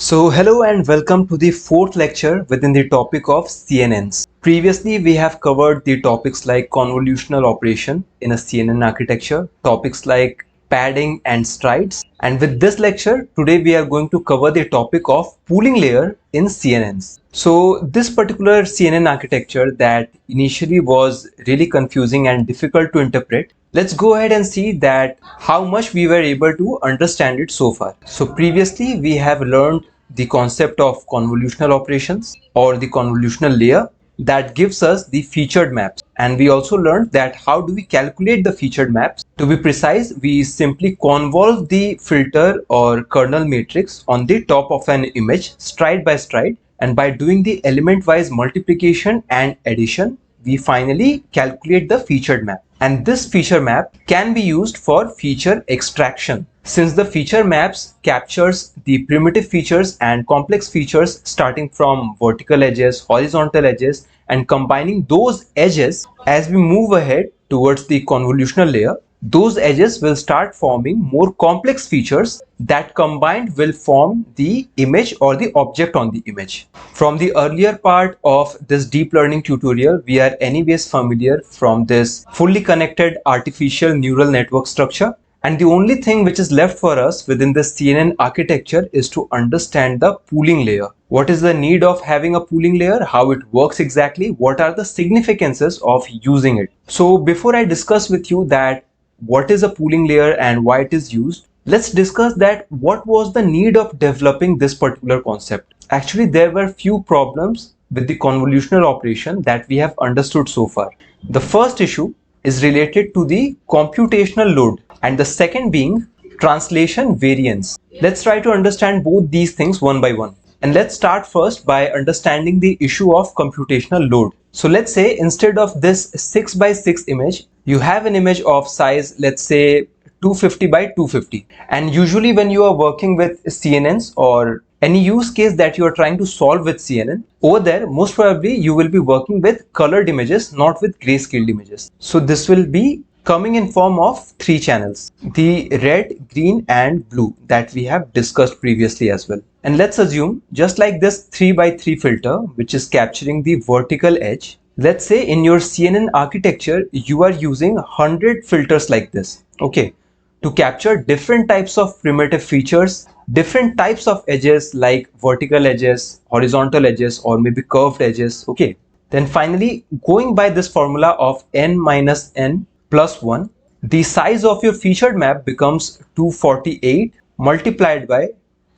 So hello and welcome to the fourth lecture within the topic of CNNs. Previously we have covered the topics like convolutional operation in a CNN architecture, topics like padding and strides, and with this lecture today we are going to cover the topic of pooling layer in CNNs. So this particular CNN architecture that initially was really confusing and difficult to interpret, let's go ahead and see that how much we were able to understand it so far. So previously we have learned the concept of convolutional operations or the convolutional layer that gives us the featured maps, and we also learned that how do we calculate the featured maps. To be precise, we simply convolve the filter or kernel matrix on the top of an image stride by stride, and by doing the element wise multiplication and addition we finally calculate the featured map. And this feature map can be used for feature extraction, since the feature maps captures the primitive features and complex features starting from vertical edges, horizontal edges, and combining those edges. As we move ahead towards the convolutional layer, those edges will start forming more complex features that combined will form the image or the object on the image. From the earlier part of this deep learning tutorial, we are anyways familiar from this fully connected artificial neural network structure. And the only thing which is left for us within the CNN architecture is to understand the pooling layer. What is the need of having a pooling layer? How it works exactly? What are the significances of using it? So before I discuss with you that what is a pooling layer and why it is used, let's discuss that what was the need of developing this particular concept. Actually, there were few problems with the convolutional operation that we have understood so far. The first issue is related to the computational load, and the second being translation variance. Let's try to understand both these things one by one. And let's start first by understanding the issue of computational load. So let's say instead of this 6 by 6 image, you have an image of size, let's say 250 by 250. And usually when you are working with CNNs or any use case that you are trying to solve with CNN, over there most probably you will be working with colored images, not with grayscaled images. So this will be coming in form of three channels, the red, green and blue that we have discussed previously as well. And let's assume just like this 3 by 3 filter which is capturing the vertical edge, let's say in your CNN architecture you are using 100 filters like this, okay, to capture different types of primitive features, different types of edges like vertical edges, horizontal edges, or maybe curved edges, okay. Then finally, going by this formula of n minus n plus 1, the size of your featured map becomes 248 multiplied by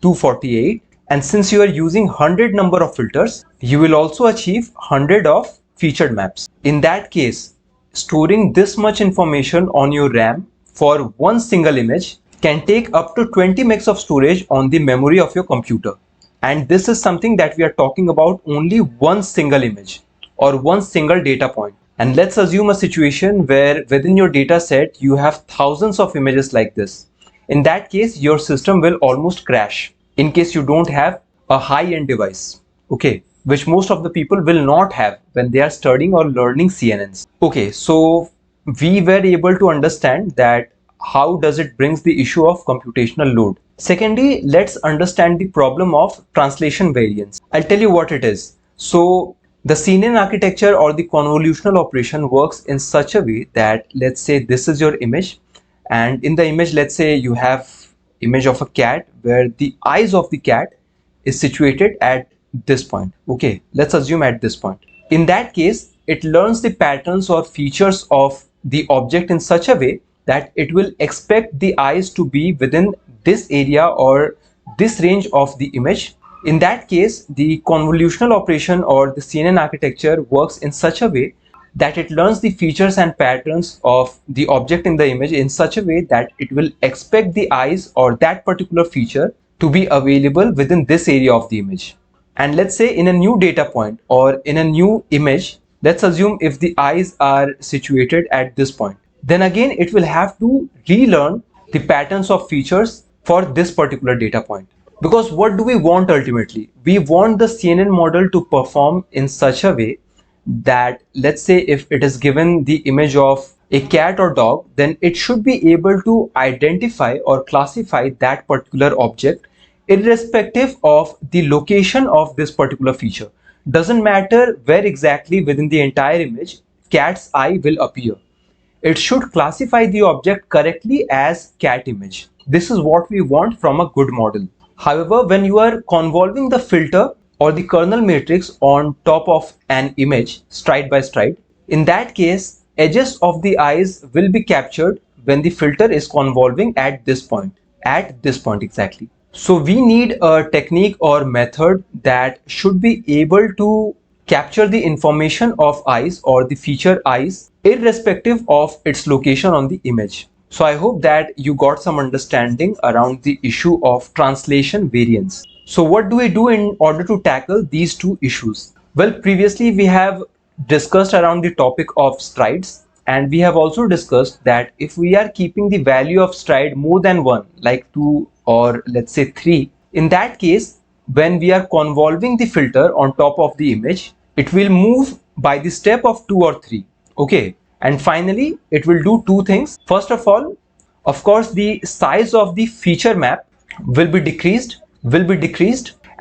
248, and since you are using 100 number of filters, you will also achieve 100 of featured maps. In that case, storing this much information on your RAM for one single image can take up to 20 megs of storage on the memory of your computer. And this is something that we are talking about only one single image or one single data point. And let's assume a situation where within your data set you have thousands of images like this. In that case, your system will almost crash in case you don't have a high-end device, okay, which most of the people will not have when they are studying or learning CNNs. Okay, so we were able to understand that how does it brings the issue of computational load. Secondly, let's understand the problem of translation variance. I'll tell you what it is. So the CNN architecture or the convolutional operation works in such a way that, let's say this is your image, and in the image, let's say you have image of a cat where the eyes of the cat is situated at this point, okay, let's assume at this point. In that case, it learns the patterns or features of the object in such a way that it will expect the eyes to be within this area or this range of the image. In that case, the convolutional operation or the CNN architecture works in such a way that it learns the features and patterns of the object in the image in such a way that it will expect the eyes or that particular feature to be available within this area of the image. And let's say in a new data point or in a new image, let's assume if the eyes are situated at this point, then again it will have to relearn the patterns of features for this particular data point. Because what do we want ultimately? We want the CNN model to perform in such a way that, let's say if it is given the image of a cat or dog, then it should be able to identify or classify that particular object irrespective of the location of this particular feature. Doesn't matter where exactly within the entire image cat's eye will appear. It should classify the object correctly as cat image. This is what we want from a good model. However, when you are convolving the filter or the kernel matrix on top of an image stride by stride, in that case, edges of the eyes will be captured when the filter is convolving at this point exactly. So we need a technique or method that should be able to capture the information of eyes or the feature eyes irrespective of its location on the image. So I hope that you got some understanding around the issue of translation variance. So what do we do in order to tackle these two issues? Well, previously we have discussed around the topic of strides, and we have also discussed that if we are keeping the value of stride more than 1, like 2 or let's say 3, in that case, when we are convolving the filter on top of the image, it will move by the step of 2 or 3. Okay, and finally it will do two things. First of course, the size of the feature map will be decreased,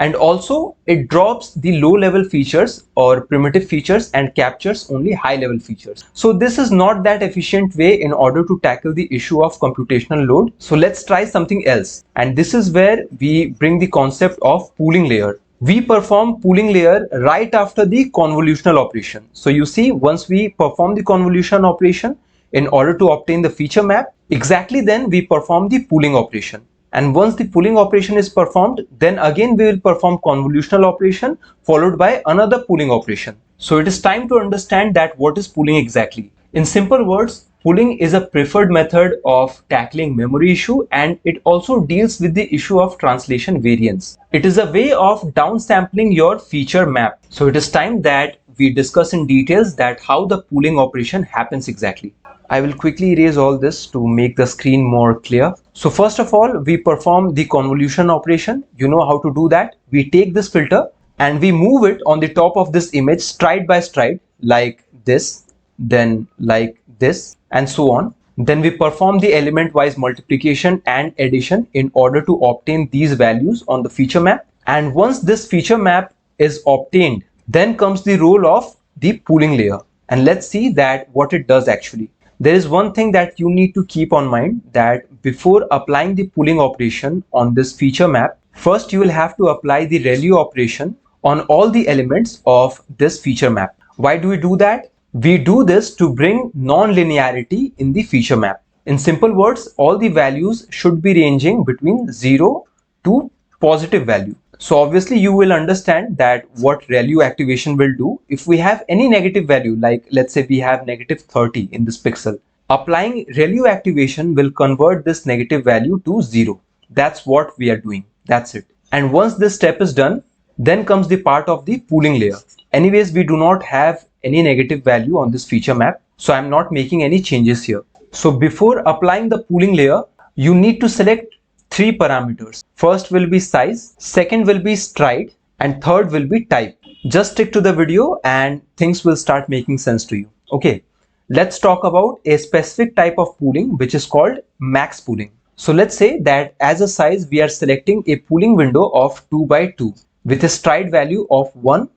and also it drops the low level features or primitive features and captures only high level features. So this is not that efficient way in order to tackle the issue of computational load. So let's try something else, and this is where we bring the concept of pooling layer. We perform pooling layer right after the convolutional operation. So you see, once we perform the convolution operation in order to obtain the feature map, exactly then we perform the pooling operation. And once the pooling operation is performed, then again we will perform convolutional operation followed by another pooling operation. So it is time to understand that what is pooling exactly. In simple words, pooling is a preferred method of tackling memory issue, and it also deals with the issue of translation variance. It is a way of downsampling your feature map. So it is time that we discuss in details that how the pooling operation happens exactly. I will quickly erase all this to make the screen more clear. So first of all, we perform the convolution operation. You know how to do that. We take this filter and we move it on the top of this image stride by stride, like this, then like this, and so on. Then we perform the element wise multiplication and addition in order to obtain these values on the feature map. And once this feature map is obtained, then comes the role of the pooling layer. And let's see that what it does actually. There is one thing that you need to keep on mind, that before applying the pooling operation on this feature map, first you will have to apply the ReLU operation on all the elements of this feature map. Why do we do that? We do this to bring non-linearity in the feature map. In simple words, all the values should be ranging between 0 to positive value. So obviously you will understand that what ReLU activation will do if we have any negative value, like let's say we have negative 30 in this pixel. Applying ReLU activation will convert this negative value to 0. That's what we are doing. That's it. And once this step is done, then comes the part of the pooling layer. Anyways, we do not have any negative value on this feature map, so I'm not making any changes here. So before applying the pooling layer, you need to select three parameters. First will be size, second will be stride, and third will be type. Just stick to the video and things will start making sense to you. Okay, let's talk about a specific type of pooling which is called max pooling. So let's say that as a size we are selecting a pooling window of 2 by 2 with a stride value of 1,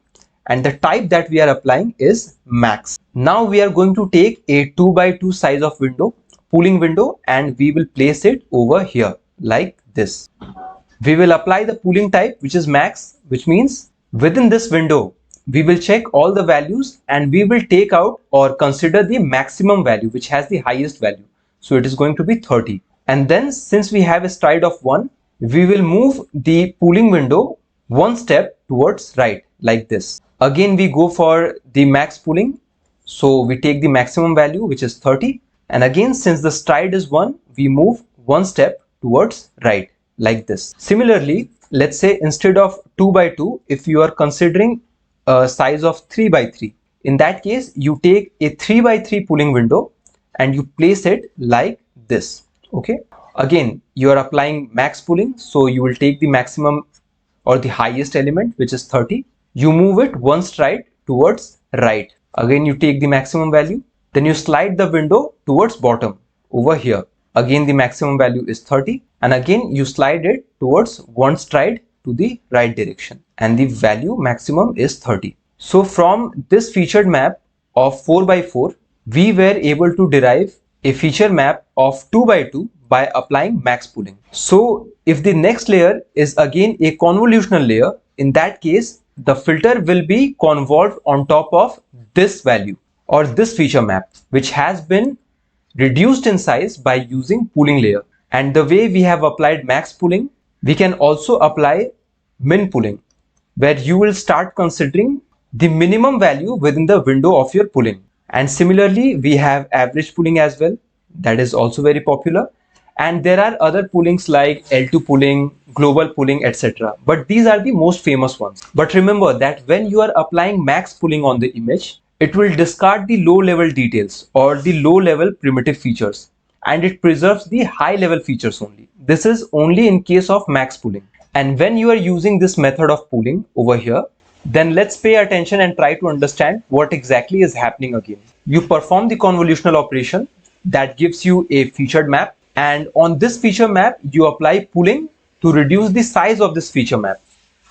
and the type that we are applying is max. Now we are going to take a 2 by 2 size of pooling window, and we will place it over here like this. We will apply the pooling type, which is max, which means within this window we will check all the values and we will take out or consider the maximum value which has the highest value. So it is going to be 30. And then since we have a stride of 1, we will move the pooling window one step towards right like this. Again we go for the max pooling. So we take the maximum value, which is 30, and again since the stride is 1, we move one step towards right like this. Similarly, let's say instead of 2 by 2, if you are considering a size of 3 by 3, in that case you take a 3 by 3 pooling window and you place it like this. Okay, again you are applying max pooling, so you will take the maximum or the highest element, which is 30. You move it one stride towards right. Again you take the maximum value, then you slide the window towards bottom over here. Again the maximum value is 30, and again you slide it towards one stride to the right direction, and the value maximum is 30. So from this featured map of 4 by 4, we were able to derive a feature map of 2 by 2 by applying max pooling. So if the next layer is again a convolutional layer, in that case the filter will be convolved on top of this value or this feature map, which has been reduced in size by using pooling layer. And the way we have applied max pooling, we can also apply min pooling, where you will start considering the minimum value within the window of your pooling. And similarly, we have average pooling as well. That is also very popular. And there are other poolings like L2 pooling, global pooling, etc. But these are the most famous ones. But remember that when you are applying max pooling on the image, it will discard the low level details or the low level primitive features, and it preserves the high level features only. This is only in case of max pooling. And when you are using this method of pooling over here, then let's pay attention and try to understand what exactly is happening again. You perform the convolutional operation that gives you a featured map, and on this feature map you apply pooling to reduce the size of this feature map.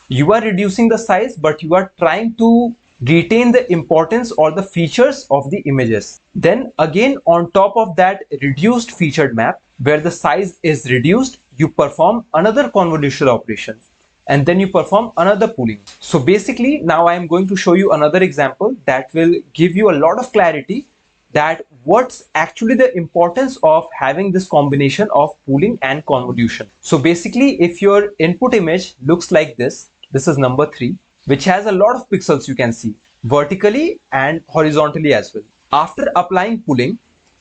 You are reducing the size, but you are trying to retain the importance or the features of the images. Then again, on top of that reduced featured map where the size is reduced, you perform another convolutional operation, and then you perform another pooling. So basically now I am going to show you another example that will give you a lot of clarity that what's actually the importance of having this combination of pooling and convolution. So basically, if your input image looks like this is number 3, which has a lot of pixels, you can see vertically and horizontally as well. After applying pooling,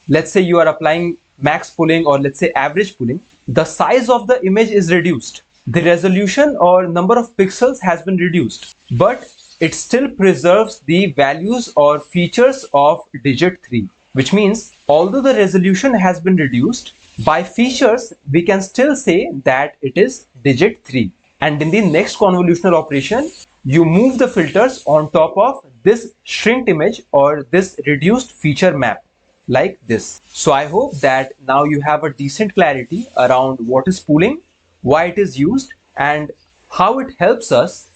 let's say you are applying max pooling or let's say average pooling, the size of the image is reduced. The resolution or number of pixels has been reduced, but it still preserves the values or features of digit 3, which means although the resolution has been reduced, by features we can still say that it is digit 3. And in the next convolutional operation, you move the filters on top of this shrinked image or this reduced feature map like this. So I hope that now you have a decent clarity around what is pooling, why it is used, and how it helps us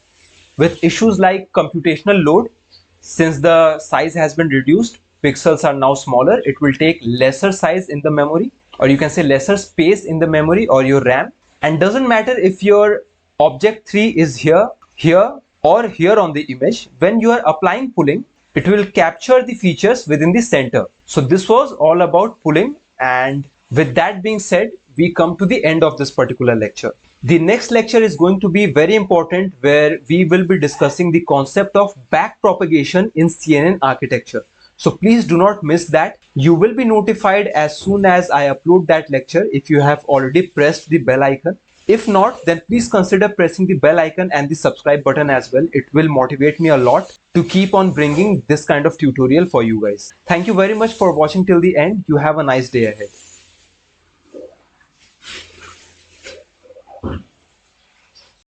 with issues like computational load. Since the size has been reduced, pixels are now smaller, it will take lesser size in the memory, or you can say lesser space in the memory or your RAM. And doesn't matter if your object 3 is here, here, or here on the image, when you are applying pooling, it will capture the features within the center. So this was all about pooling, and with that being said, we come to the end of this particular lecture. The next lecture is going to be very important, where we will be discussing the concept of backpropagation in CNN architecture. So please do not miss that. You will be notified as soon as I upload that lecture if you have already pressed the bell icon. If not, then please consider pressing the bell icon and the subscribe button as well. It will motivate me a lot to keep on bringing this kind of tutorial for you guys. Thank you very much for watching till the end. You have a nice day ahead.